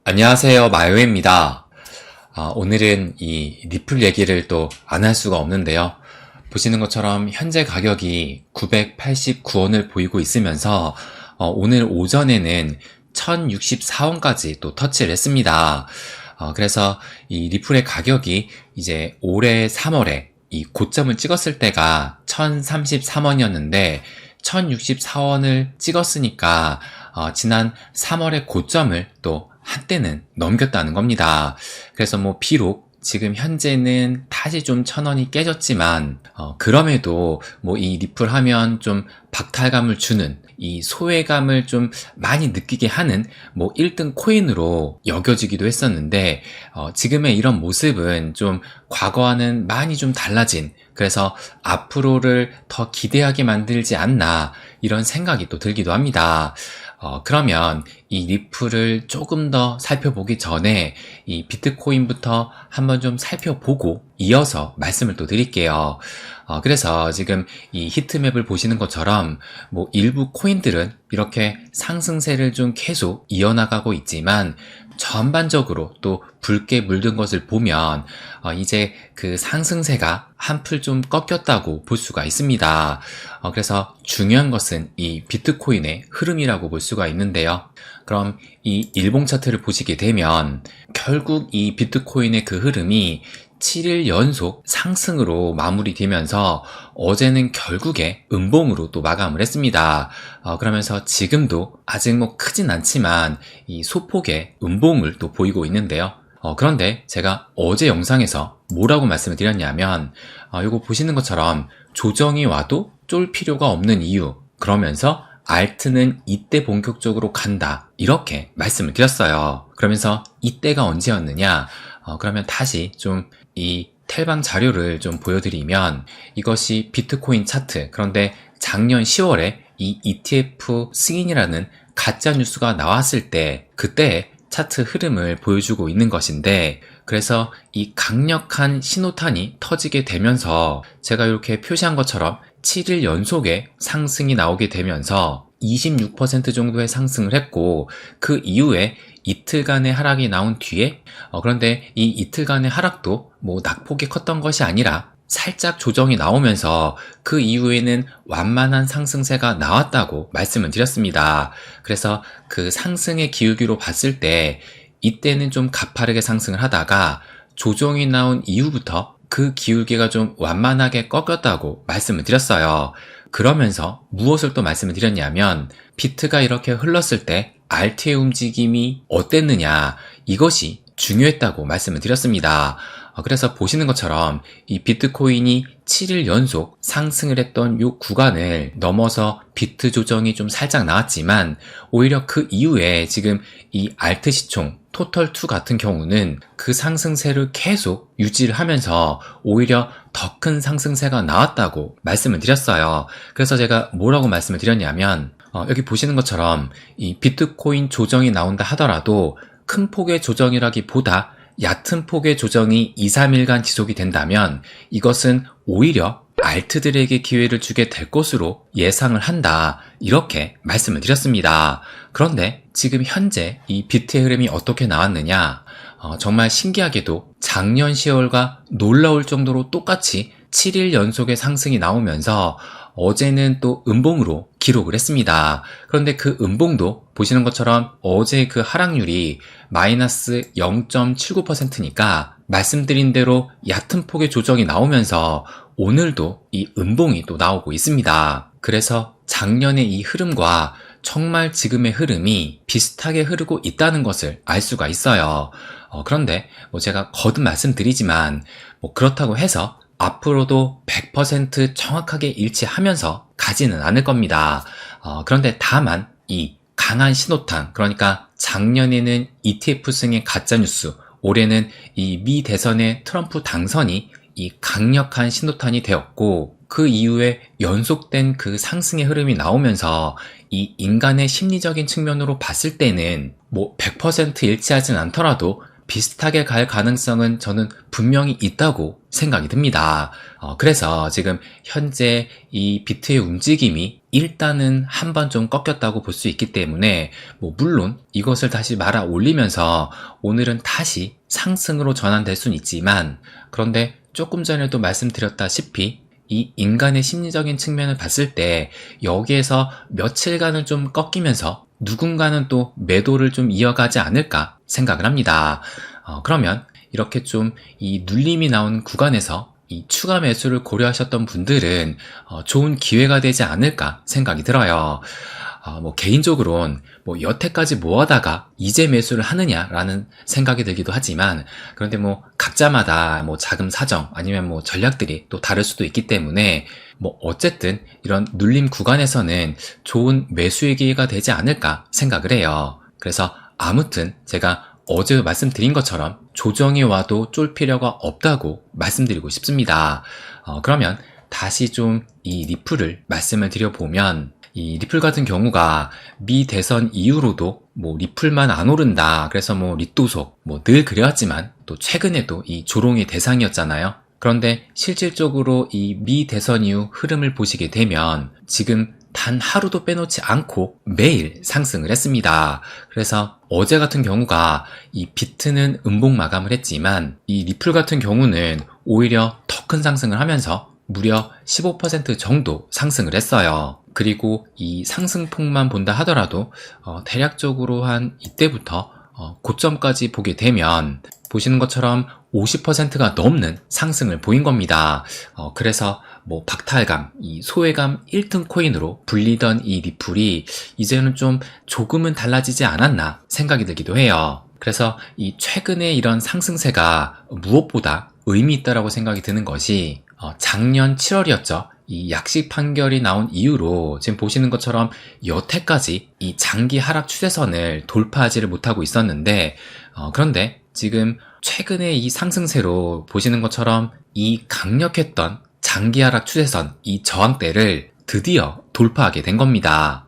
안녕하세요, 마요입니다. 오늘은 이 리플 얘기를 또 안 할 수가 없는데요. 보시는 것처럼 현재 가격이 989원을 보이고 있으면서 오늘 오전에는 1064원까지 또 터치를 했습니다. 그래서 이 리플의 가격이 이제 올해 3월에 이 고점을 찍었을 때가 1033원이었는데 1064원을 찍었으니까 지난 3월의 고점을 또 한때는 넘겼다는 겁니다. 그래서 비록 지금 현재는 다시 좀 1000원이 깨졌지만 그럼에도 이 리플 하면 좀 박탈감을 주는 이 소외감을 좀 많이 느끼게 하는 1등 코인으로 여겨지기도 했었는데 지금의 이런 모습은 좀 과거와는 많이 좀 달라진, 그래서 앞으로를 더 기대하게 만들지 않나 이런 생각이 또 들기도 합니다. 그러면 이 리플을 조금 더 살펴보기 전에 이 비트코인부터 한번 좀 살펴보고 이어서 말씀을 또 드릴게요. 그래서 지금 이 히트맵을 보시는 것처럼 일부 코인들은 이렇게 상승세를 좀 계속 이어나가고 있지만 전반적으로 또 붉게 물든 것을 보면 이제 그 상승세가 한풀 좀 꺾였다고 볼 수가 있습니다. 그래서 중요한 것은 이 비트코인의 흐름이라고 볼 수가 있는데요. 그럼 이 일봉 차트를 보시게 되면 결국 이 비트코인의 그 흐름이 7일 연속 상승으로 마무리되면서 어제는 결국에 음봉으로 또 마감을 했습니다. 그러면서 지금도 아직 크진 않지만 이 소폭의 음봉을 또 보이고 있는데요. 그런데 제가 어제 영상에서 뭐라고 말씀을 드렸냐면 이거 보시는 것처럼 조정이 와도 쫄 필요가 없는 이유, 그러면서 알트는 이때 본격적으로 간다 이렇게 말씀을 드렸어요. 그러면서 이때가 언제였느냐, 그러면 다시 좀 이 텔방 자료를 좀 보여드리면 이것이 비트코인 차트, 그런데 작년 10월에 이 ETF 승인이라는 가짜 뉴스가 나왔을 때 그때 차트 흐름을 보여주고 있는 것인데, 그래서 이 강력한 신호탄이 터지게 되면서 제가 이렇게 표시한 것처럼 7일 연속의 상승이 나오게 되면서 26% 정도의 상승을 했고, 그 이후에 이틀간의 하락이 나온 뒤에 그런데 이 이틀간의 하락도 낙폭이 컸던 것이 아니라 살짝 조정이 나오면서 그 이후에는 완만한 상승세가 나왔다고 말씀을 드렸습니다. 그래서 그 상승의 기울기로 봤을 때 이때는 좀 가파르게 상승을 하다가 조정이 나온 이후부터 그 기울기가 좀 완만하게 꺾였다고 말씀을 드렸어요. 그러면서 무엇을 또 말씀을 드렸냐면 비트가 이렇게 흘렀을 때 알트의 움직임이 어땠느냐, 이것이 중요했다고 말씀을 드렸습니다. 그래서 보시는 것처럼 이 비트코인이 7일 연속 상승을 했던 이 구간을 넘어서 비트 조정이 좀 살짝 나왔지만 오히려 그 이후에 지금 이 알트 시총 토털2 같은 경우는 그 상승세를 계속 유지를 하면서 오히려 더 큰 상승세가 나왔다고 말씀을 드렸어요. 그래서 제가 뭐라고 말씀을 드렸냐면 여기 보시는 것처럼 이 비트코인 조정이 나온다 하더라도 큰 폭의 조정이라기보다 얕은 폭의 조정이 2, 3일간 지속이 된다면 이것은 오히려 알트들에게 기회를 주게 될 것으로 예상을 한다, 이렇게 말씀을 드렸습니다. 그런데 지금 현재 이 비트의 흐름이 어떻게 나왔느냐, 정말 신기하게도 작년 10월과 놀라울 정도로 똑같이 7일 연속의 상승이 나오면서 어제는 또 음봉으로 기록을 했습니다. 그런데 그 음봉도 보시는 것처럼 어제 그 하락률이 마이너스 0.79%니까 말씀드린 대로 얕은 폭의 조정이 나오면서 오늘도 이 음봉이 또 나오고 있습니다. 그래서 작년의 이 흐름과 정말 지금의 흐름이 비슷하게 흐르고 있다는 것을 알 수가 있어요. 그런데 제가 거듭 말씀드리지만 그렇다고 해서 앞으로도 100% 정확하게 일치하면서 가지는 않을 겁니다. 그런데 다만 이 강한 신호탄, 그러니까 작년에는 ETF 승의 가짜뉴스, 올해는 이 미 대선의 트럼프 당선이 이 강력한 신호탄이 되었고, 그 이후에 연속된 그 상승의 흐름이 나오면서 이 인간의 심리적인 측면으로 봤을 때는 100% 일치하진 않더라도 비슷하게 갈 가능성은 저는 분명히 있다고 생각이 듭니다. 그래서 지금 현재 이 비트의 움직임이 일단은 한 번 좀 꺾였다고 볼 수 있기 때문에 물론 이것을 다시 말아 올리면서 오늘은 다시 상승으로 전환될 수는 있지만, 그런데 조금 전에도 말씀드렸다시피 이 인간의 심리적인 측면을 봤을 때 여기에서 며칠간은 좀 꺾이면서 누군가는 또 매도를 좀 이어가지 않을까 생각을 합니다. 그러면 이렇게 좀 이 눌림이 나온 구간에서 이 추가 매수를 고려하셨던 분들은 좋은 기회가 되지 않을까 생각이 들어요. 개인적으로는 여태까지 뭐 하다가 이제 매수를 하느냐라는 생각이 들기도 하지만, 그런데 각자마다 자금 사정 아니면 전략들이 또 다를 수도 있기 때문에 어쨌든 이런 눌림 구간에서는 좋은 매수의 기회가 되지 않을까 생각을 해요. 그래서 아무튼 제가 어제 말씀드린 것처럼 조정이 와도 쫄 필요가 없다고 말씀드리고 싶습니다. 그러면 다시 좀 이 리플을 말씀을 드려보면, 이 리플 같은 경우가 미 대선 이후로도 리플만 안 오른다, 그래서 리또속 늘 그래왔지만 또 최근에도 이 조롱의 대상이었잖아요. 그런데 실질적으로 이 미 대선 이후 흐름을 보시게 되면 지금 단 하루도 빼놓지 않고 매일 상승을 했습니다. 그래서 어제 같은 경우가 이 비트는 음봉 마감을 했지만 이 리플 같은 경우는 오히려 더 큰 상승을 하면서 무려 15% 정도 상승을 했어요. 그리고 이 상승폭만 본다 하더라도 대략적으로 한 이때부터 고점까지 보게 되면 보시는 것처럼 50%가 넘는 상승을 보인 겁니다. 그래서 박탈감, 이 소외감 1등 코인으로 불리던 이 리플이 이제는 좀 조금은 달라지지 않았나 생각이 들기도 해요. 그래서 이 최근에 이런 상승세가 무엇보다 의미 있다라고 생각이 드는 것이 작년 7월이었죠. 이 약식 판결이 나온 이후로 지금 보시는 것처럼 여태까지 이 장기 하락 추세선을 돌파하지를 못하고 있었는데, 그런데 지금 최근에 이 상승세로 보시는 것처럼 이 강력했던 장기 하락 추세선, 이 저항대를 드디어 돌파하게 된 겁니다.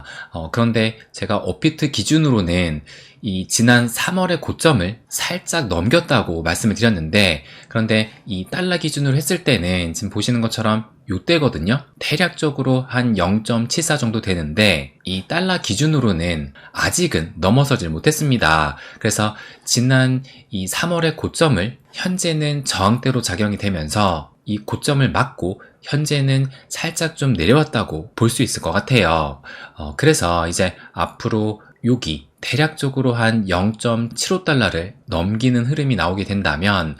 그런데 제가 업비트 기준으로는 이 지난 3월의 고점을 살짝 넘겼다고 말씀을 드렸는데, 그런데 이 달러 기준으로 했을 때는 지금 보시는 것처럼 요때거든요. 대략적으로 한 0.74 정도 되는데 이 달러 기준으로는 아직은 넘어서질 못했습니다. 그래서 지난 이 3월의 고점을 현재는 저항대로 작용이 되면서 이 고점을 맞고 현재는 살짝 좀 내려왔다고 볼 수 있을 것 같아요. 그래서 이제 앞으로 여기 대략적으로 한 0.75달러를 넘기는 흐름이 나오게 된다면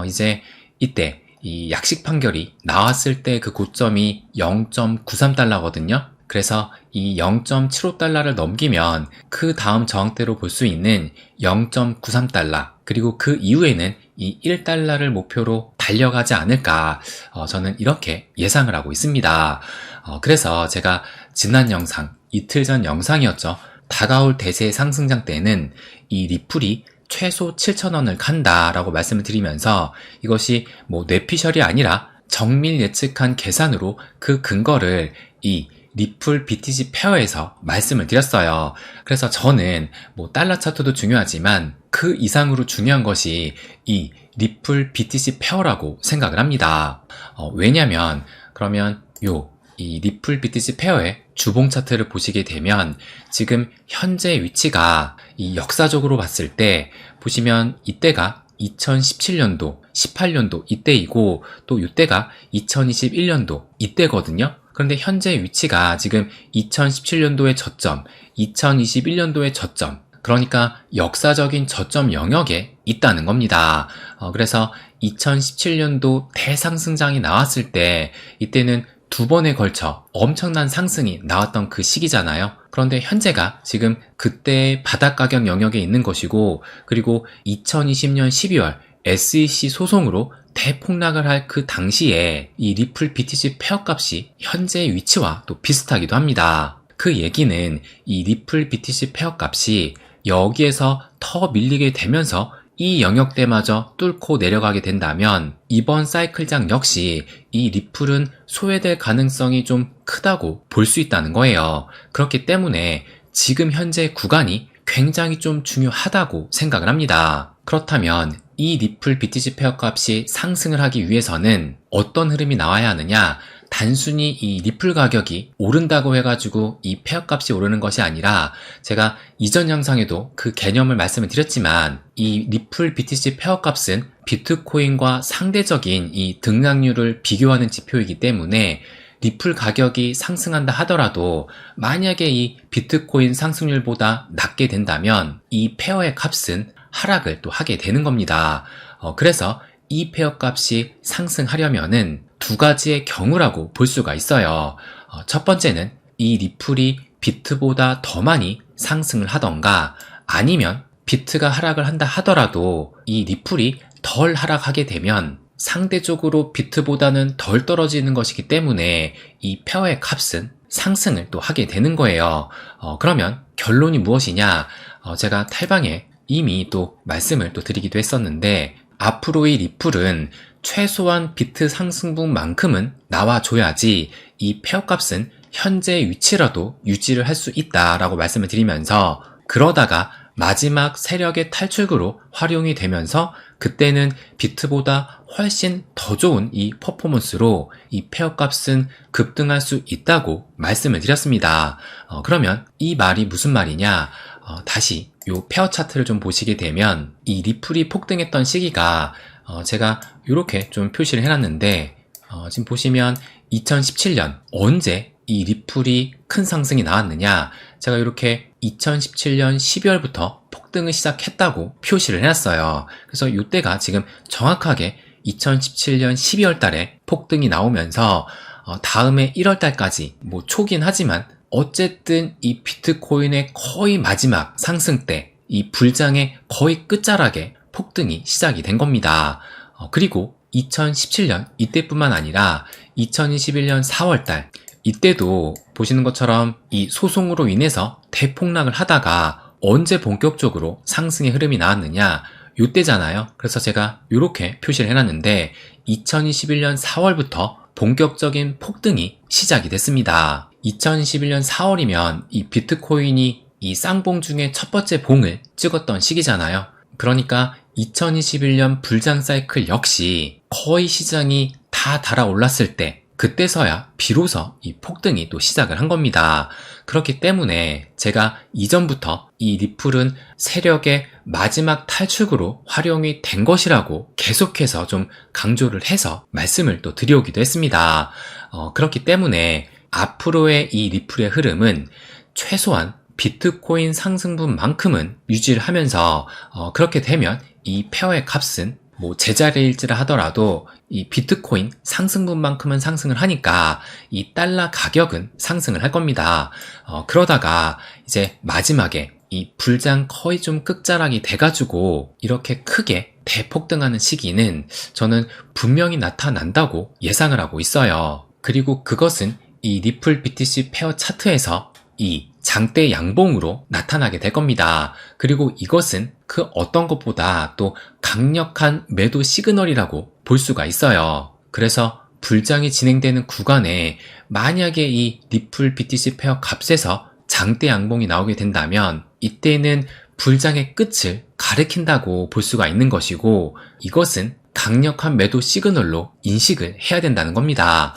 이제 이때 이 약식 판결이 나왔을 때 그 고점이 0.93달러거든요. 그래서 이 0.75달러를 넘기면 그 다음 저항대로 볼 수 있는 0.93달러, 그리고 그 이후에는 이 1달러를 목표로 달려가지 않을까, 저는 이렇게 예상을 하고 있습니다. 그래서 제가 지난 영상, 이틀 전 영상이었죠. 다가올 대세 상승장 때는 이 리플이 최소 7,000원을 간다라고 말씀을 드리면서 이것이 뇌피셜이 아니라 정밀 예측한 계산으로 그 근거를 이 리플 BTC 페어에서 말씀을 드렸어요. 그래서 저는 달러 차트도 중요하지만 그 이상으로 중요한 것이 이 리플 BTC 페어라고 생각을 합니다. 왜냐면 그러면 이 리플 BTC 페어의 주봉 차트를 보시게 되면 지금 현재 위치가 이 역사적으로 봤을 때 보시면 이때가 2017년도, 18년도 이때이고 또 이때가 2021년도 이때거든요. 그런데 현재 위치가 지금 2017년도의 저점, 2021년도의 저점, 그러니까 역사적인 저점 영역에 있다는 겁니다. 그래서 2017년도 대상승장이 나왔을 때 이때는 두 번에 걸쳐 엄청난 상승이 나왔던 그 시기잖아요. 그런데 현재가 지금 그때의 바닥 가격 영역에 있는 것이고, 그리고 2020년 12월 SEC 소송으로 대폭락을 할 그 당시에 이 리플 BTC 페어 값이 현재의 위치와 또 비슷하기도 합니다. 그 얘기는 이 리플 BTC 페어 값이 여기에서 더 밀리게 되면서 이 영역대마저 뚫고 내려가게 된다면 이번 사이클장 역시 이 리플은 소외될 가능성이 좀 크다고 볼 수 있다는 거예요. 그렇기 때문에 지금 현재 구간이 굉장히 좀 중요하다고 생각을 합니다. 그렇다면 이 리플 BTC 페어 값이 상승을 하기 위해서는 어떤 흐름이 나와야 하느냐? 단순히 이 리플 가격이 오른다고 해가지고 이 페어 값이 오르는 것이 아니라 제가 이전 영상에도 그 개념을 말씀을 드렸지만 이 리플 BTC 페어 값은 비트코인과 상대적인 이 등락률을 비교하는 지표이기 때문에 리플 가격이 상승한다 하더라도 만약에 이 비트코인 상승률보다 낮게 된다면 이 페어의 값은 하락을 또 하게 되는 겁니다. 그래서 이 페어 값이 상승하려면은 두 가지의 경우라고 볼 수가 있어요. 첫 번째는 이 리플이 비트보다 더 많이 상승을 하던가 아니면 비트가 하락을 한다 하더라도 이 리플이 덜 하락하게 되면 상대적으로 비트보다는 덜 떨어지는 것이기 때문에 이 페어의 값은 상승을 또 하게 되는 거예요. 그러면 결론이 무엇이냐? 제가 탈방에 이미 또 말씀을 또 드리기도 했었는데 앞으로의 리플은 최소한 비트 상승분만큼은 나와줘야지 이 페어 값은 현재 위치라도 유지를 할 수 있다라고 말씀을 드리면서 그러다가 마지막 세력의 탈출구로 활용이 되면서 그때는 비트보다 훨씬 더 좋은 이 퍼포먼스로 이 페어 값은 급등할 수 있다고 말씀을 드렸습니다. 그러면 이 말이 무슨 말이냐? 다시 요 페어 차트를 좀 보시게 되면 이 리플이 폭등했던 시기가 제가 이렇게 좀 표시를 해놨는데 지금 보시면 2017년 언제 이 리플이 큰 상승이 나왔느냐 제가 이렇게 2017년 12월부터 폭등을 시작했다고 표시를 해놨어요. 그래서 이때가 지금 정확하게 2017년 12월 달에 폭등이 나오면서 다음에 1월 달까지 뭐 초긴 하지만 어쨌든 이 비트코인의 거의 마지막 상승 때 이 불장의 거의 끝자락에 폭등이 시작이 된 겁니다. 그리고 2017년 이때뿐만 아니라 2021년 4월달 이때도 보시는 것처럼 이 소송으로 인해서 대폭락을 하다가 언제 본격적으로 상승의 흐름이 나왔느냐 이때잖아요. 그래서 제가 이렇게 표시를 해놨는데 2021년 4월부터 본격적인 폭등이 시작이 됐습니다. 2021년 4월이면 이 비트코인이 이 쌍봉 중에 첫 번째 봉을 찍었던 시기잖아요. 그러니까 2021년 불장 사이클 역시 거의 시장이 다 달아올랐을 때 그때서야 비로소 이 폭등이 또 시작을 한 겁니다. 그렇기 때문에 제가 이전부터 이 리플은 세력의 마지막 탈출구로 활용이 된 것이라고 계속해서 좀 강조를 해서 말씀을 또 드려오기도 했습니다. 그렇기 때문에 앞으로의 이 리플의 흐름은 최소한 비트코인 상승분만큼은 유지를 하면서 그렇게 되면 이 페어의 값은 뭐 제자리일지라 하더라도 이 비트코인 상승분만큼은 상승을 하니까 이 달러 가격은 상승을 할 겁니다. 그러다가 이제 마지막에 이 불장 거의 좀 끝자락이 돼가지고 이렇게 크게 대폭등하는 시기는 저는 분명히 나타난다고 예상을 하고 있어요. 그리고 그것은 이 리플 BTC 페어 차트에서 이 장대 양봉으로 나타나게 될 겁니다. 그리고 이것은 그 어떤 것보다 또 강력한 매도 시그널이라고 볼 수가 있어요. 그래서 불장이 진행되는 구간에 만약에 이 리플 BTC 페어 값에서 장대 양봉이 나오게 된다면 이때는 불장의 끝을 가리킨다고 볼 수가 있는 것이고 이것은 강력한 매도 시그널로 인식을 해야 된다는 겁니다.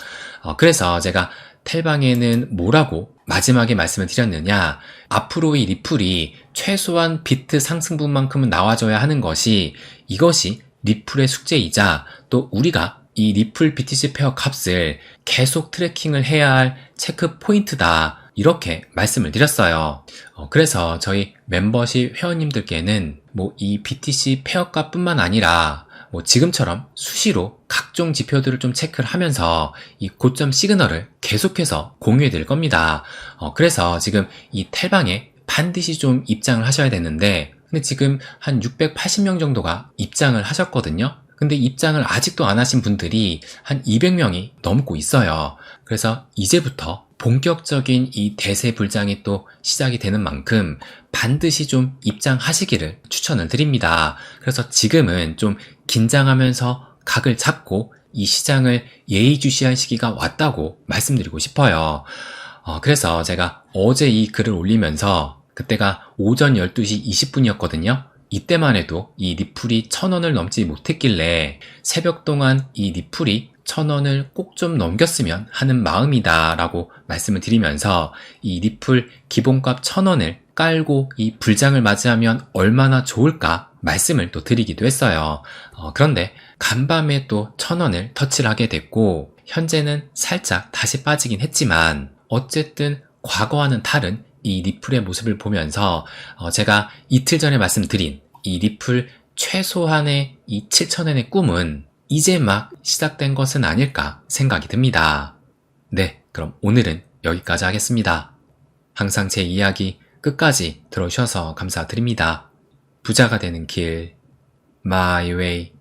그래서 제가 텔방에는 뭐라고 마지막에 말씀을 드렸느냐 앞으로 이 리플이 최소한 비트 상승분만큼은 나와줘야 하는 것이 이것이 리플의 숙제이자 또 우리가 이 리플 BTC 페어 값을 계속 트래킹을 해야 할 체크 포인트다 이렇게 말씀을 드렸어요. 그래서 저희 멤버십 회원님들께는 뭐 이 BTC 페어 값뿐만 아니라 뭐 지금처럼 수시로 각종 지표들을 좀 체크를 하면서 이 고점 시그널을 계속해서 공유해 드릴 겁니다. 그래서 지금 이 텔방에 반드시 좀 입장을 하셔야 되는데 근데 지금 한 680명 정도가 입장을 하셨거든요. 근데 입장을 아직도 안 하신 분들이 한 200명이 넘고 있어요. 그래서 이제부터 본격적인 이 대세 불장이 또 시작이 되는 만큼 반드시 좀 입장하시기를 추천을 드립니다. 그래서 지금은 좀 긴장하면서 각을 잡고 이 시장을 예의주시할 시기가 왔다고 말씀드리고 싶어요. 그래서 제가 어제 이 글을 올리면서 그때가 오전 12시 20분이었거든요. 이때만 해도 이 리플이 1,000원을 넘지 못했길래 새벽 동안 이 리플이 1,000원을 꼭 좀 넘겼으면 하는 마음이다 라고 말씀을 드리면서 이 리플 기본값 1,000원을 깔고 이 불장을 맞이하면 얼마나 좋을까 말씀을 또 드리기도 했어요. 그런데 간밤에 또 1,000원을 터치를 하게 됐고 현재는 살짝 다시 빠지긴 했지만 어쨌든 과거와는 다른 이 리플의 모습을 보면서 제가 이틀 전에 말씀드린 이 리플 최소한의 이 7,000원의 꿈은 이제 막 시작된 것은 아닐까 생각이 듭니다. 네, 그럼 오늘은 여기까지 하겠습니다. 항상 제 이야기 끝까지 들어주셔서 감사드립니다. 부자가 되는 길, My Way.